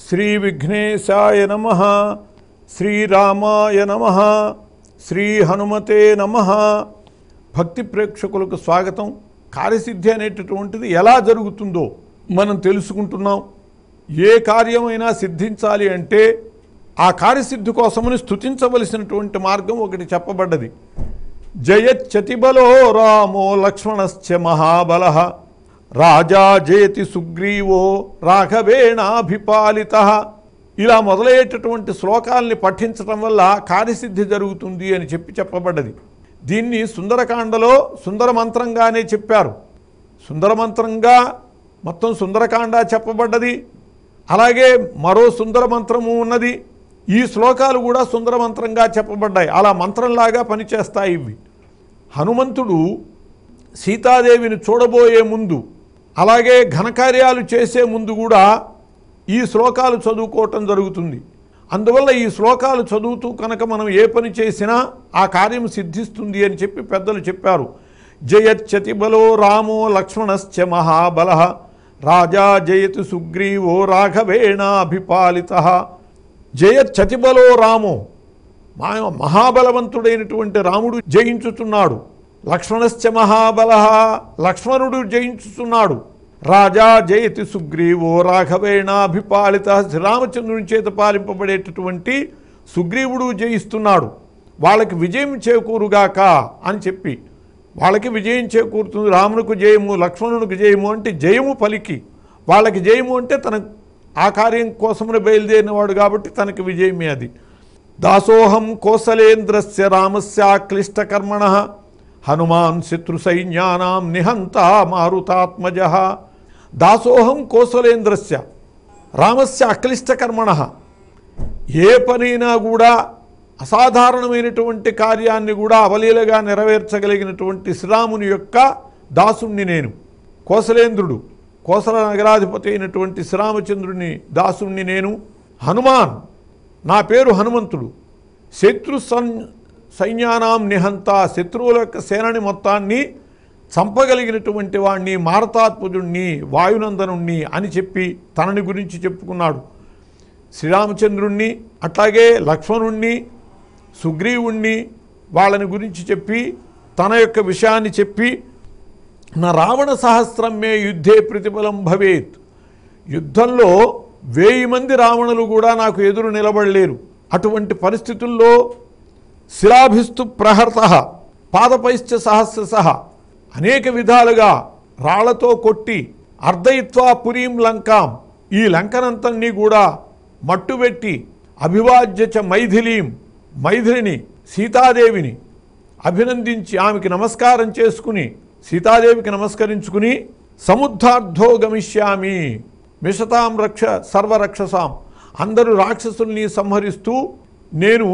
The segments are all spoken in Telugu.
శ్రీ విఘ్నేశాయ నమః, శ్రీరామాయ నమః, శ్రీ హనుమతే నమః. భక్తి ప్రేక్షకులకు స్వాగతం. కార్యసిద్ధి అనేటటువంటిది ఎలా జరుగుతుందో మనం తెలుసుకుంటున్నాం. ఏ కార్యమైనా సిద్ధించాలి అంటే ఆ కార్యసిద్ధి కోసమని స్తుతించవలసినటువంటి మార్గం ఒకటి చెప్పబడ్డది. జయచ్చతిబలో రామో లక్ష్మణశ్చ మహాబలః రాజా జయతి సుగ్రీవో రాఘవేణాభిపాలితః. ఇలా మొదలయ్యేటటువంటి శ్లోకాల్ని పఠించటం వల్ల కార్యసిద్ధి జరుగుతుంది అని చెప్పబడ్డది. దీన్ని సుందరకాండలో సుందర మంత్రంగానే చెప్పారు. సుందర మంత్రంగా మొత్తం సుందరకాండ చెప్పబడ్డది. అలాగే మరో సుందర మంత్రము ఉన్నది. ఈ శ్లోకాలు కూడా సుందర మంత్రంగా చెప్పబడ్డాయి. అలా మంత్రంలాగా పనిచేస్తాయి ఇవి. హనుమంతుడు సీతాదేవిని చూడబోయే ముందు, అలాగే ఘనకార్యాలు చేసే ముందు కూడా ఈ శ్లోకాలు చదువుకోవటం జరుగుతుంది. అందువల్ల ఈ శ్లోకాలు చదువుతూ కనుక మనం ఏ పని చేసినా ఆ కార్యం సిద్ధిస్తుంది అని చెప్పి పెద్దలు చెప్పారు. జయచ్చతిబలో రామో లక్ష్మణశ్చ మహాబలః రాజా జయతి సుగ్రీవో రాఘవేణాభిపాలితః. జయచ్చతిబలో రామో, మహాబలవంతుడైనటువంటి రాముడు జయించుతున్నాడు. లక్ష్మణశ్చ మహాబలః, లక్ష్మణుడు జయించుతున్నాడు. రాజా జయతి సుగ్రీవో రాఘవేణాభిపాలిత, శ్రీరామచంద్రుని చేత పాలింపబడేటటువంటి సుగ్రీవుడు జయిస్తున్నాడు. వాళ్ళకి విజయం చేకూరుగాక అని చెప్పి, వాళ్ళకి విజయం చేకూరుతుంది. రామునికి జయము, లక్ష్మణునికి జయము అంటే జయము పలికి, వాళ్ళకి జయము అంటే తన ఆ కార్యం కోసమున బయలుదేరినవాడు కాబట్టి తనకి విజయమే అది. దాసోహం కోసలేంద్రస్య రామస్యాక్లిష్టకర్మణః హనుమాన్ శత్రు సైన్యానాం నిహంతా మారుతాత్మజః. దాసోహం కోసలేంద్రస్య రామస్య అక్లిష్టకర్మణః. ఏ పనైనా కూడా అసాధారణమైనటువంటి కార్యాన్ని కూడా అవలీలగా నెరవేర్చగలిగినటువంటి శ్రీరాముని యొక్క దాసుణ్ణి నేను. కోసలేంద్రుడు, కోసల నగరాధిపతి అయినటువంటి శ్రీరామచంద్రుని దాసుణ్ణి నేను. హనుమాన్, నా పేరు హనుమంతుడు. శత్రు సైన్యానాం నిహంత, శత్రువుల యొక్క సేనని మొత్తాన్ని చంపగలిగినటువంటి వాణ్ణి, మారతాత్మజుణ్ణి, వాయునందనుణ్ణి అని చెప్పి తనని గురించి చెప్పుకున్నాడు. శ్రీరామచంద్రుణ్ణి, అట్లాగే లక్ష్మణుణ్ణి, సుగ్రీవుణ్ణి, వాళ్ళని గురించి చెప్పి తన యొక్క విషయాన్ని చెప్పి, నా రావణ సహస్రం మే యుద్ధే ప్రతిఫలం భవేత్. యుద్ధంలో 1000 మంది రావణులు కూడా నాకు ఎదురు నిలబడలేరు. అటువంటి పరిస్థితుల్లో శిలాభిస్తు ప్రహర్తః పాదపైశ్చ సహస్రశః, అనేక విధాలుగా రాళ్లతో కొట్టి అర్ధయిత్వా పురీం లంకాం, ఈ లంకనంతన్ని కూడా మట్టుబెట్టి అభివాజ్యచ మైథిలీం, మైథిలిని సీతాదేవిని అభినందించి ఆమెకి నమస్కారం చేసుకుని, సీతాదేవికి నమస్కరించుకుని, సముద్ధార్థో గమిష్యామి మిషతాం రక్ష సర్వరక్షసాం, అందరూ రాక్షసుల్ని సంహరిస్తూ నేను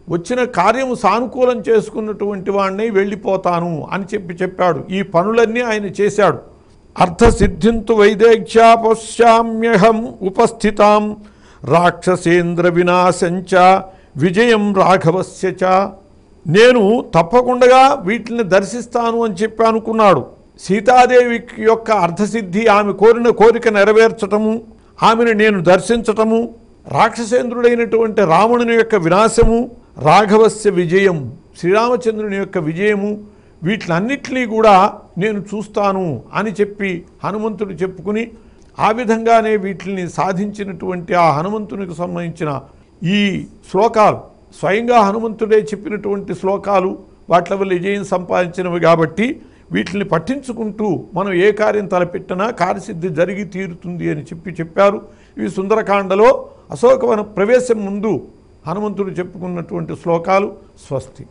వచ్చిన కార్యము సానుకూలం చేసుకున్నటువంటి వాడిని వెళ్ళిపోతాను అని చెప్పాడు. ఈ పనులన్నీ ఆయన చేశాడు. అర్థసిద్ధింతు వైదేక్ష్యా పశ్యామ్యహం ఉపస్థితాం రాక్షసేంద్ర వినాశంచ విజయం రాఘవస్య చ. నేను తప్పకుండా వీటిని దర్శిస్తాను అని చెప్పి అనుకున్నాడు. సీతాదేవి యొక్క అర్థసిద్ధి, ఆమె కోరిన కోరిక నెరవేర్చటము, ఆమెను నేను దర్శించటము, రాక్షసేంద్రుడైనటువంటి రావణుని యొక్క వినాశము, రాఘవస్య విజయం, శ్రీరామచంద్రుని యొక్క విజయము, వీటిలన్నిటినీ కూడా నేను చూస్తాను అని చెప్పి హనుమంతుడు చెప్పుకుని, ఆ విధంగానే వీటిని సాధించినటువంటి ఆ హనుమంతునికి సంబంధించిన ఈ శ్లోకాలు స్వయంగా హనుమంతుడే చెప్పినటువంటి శ్లోకాలు, వాటి వల్ల విజయం సంపాదించినవి కాబట్టి వీటిని పఠించుకుంటూ మనం ఏ కార్యం తలపెట్టినా కార్యసిద్ధి జరిగి తీరుతుంది అని చెప్పారు. ఇవి సుందరకాండలో అశోకవన ప్రవేశం ముందు హనుమంతుడు చెప్పుకున్నటువంటి శ్లోకాలు. స్వస్తి.